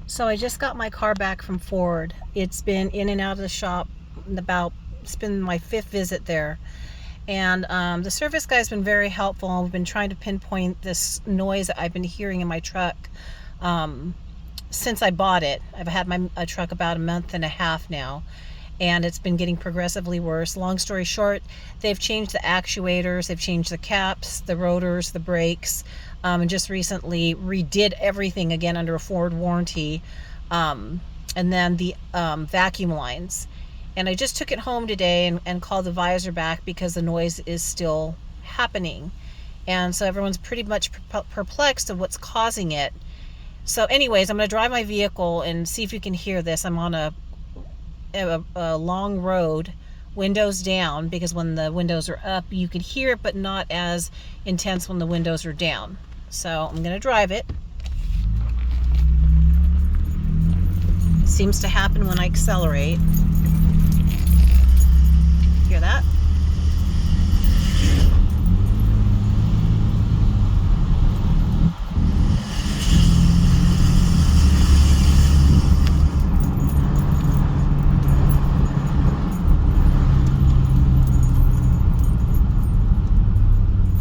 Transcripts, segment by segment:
So I just got my car back from Ford. It's been in and out of the shop it's been my 5th visit there. And the service guy's been very helpful. We've been trying to pinpoint this noise that I've been hearing in my truck since I bought it. I've had a truck about a month and a half now, and it's been getting progressively worse. Long story short, they've changed the actuators, they've changed the caps, the rotors, the brakes, and just recently redid everything again under a Ford warranty, and then the vacuum lines. And I just took it home today and called the visor back because the noise is still happening. And so everyone's pretty much perplexed of what's causing it. So anyways, I'm going to drive my vehicle and see if you can hear this. I'm on a long road, windows down, because when the windows are up you can hear it, but not as intense when the windows are down. So I'm going to drive it. Seems to happen when I accelerate. Hear that?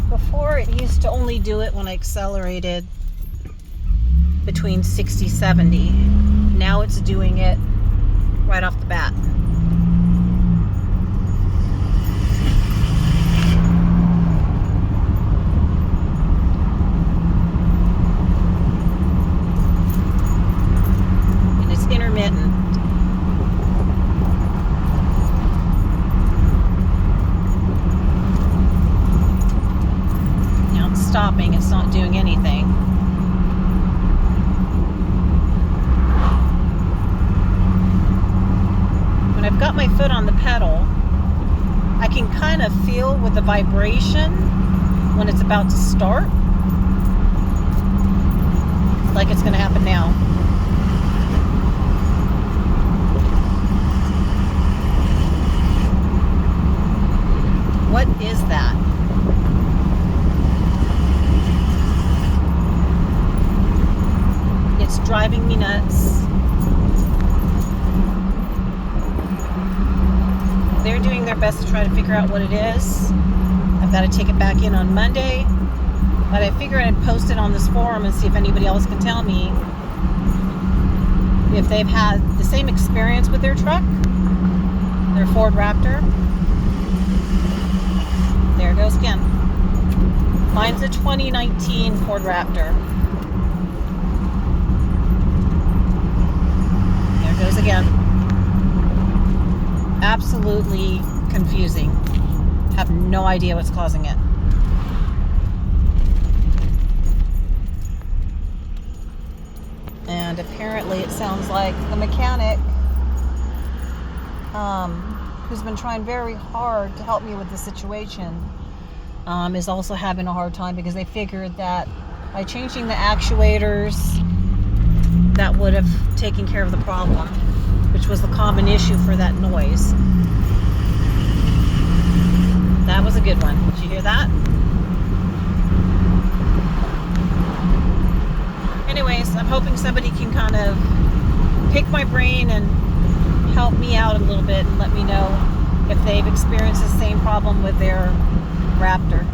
Before, it used to only do it when I accelerated between 60, 70. Now it's doing it right off the bat. And it's intermittent. Now it's stopping, it's not doing anything. When I've got my foot on the pedal, I can kind of feel with the vibration when it's about to start. Like it's going to happen now. What is that? It's driving me nuts. They're doing their best to try to figure out what it is. I've got to take it back in on Monday, but I figure I'd post it on this forum and see if anybody else can tell me if they've had the same experience with their truck, their Ford Raptor. There it goes again. Mine's a 2019 Ford Raptor. There it goes again. Absolutely confusing. Have no idea what's causing it. And apparently it sounds like the mechanic, who's been trying very hard to help me with the situation, is also having a hard time, because they figured that by changing the actuators that would have taken care of the problem, which was the common issue for that noise. That was a good one. Did you hear that? Anyways, I'm hoping somebody can kind of pick my brain and help me out a little bit and let me know if they've experienced the same problem with their Raptor.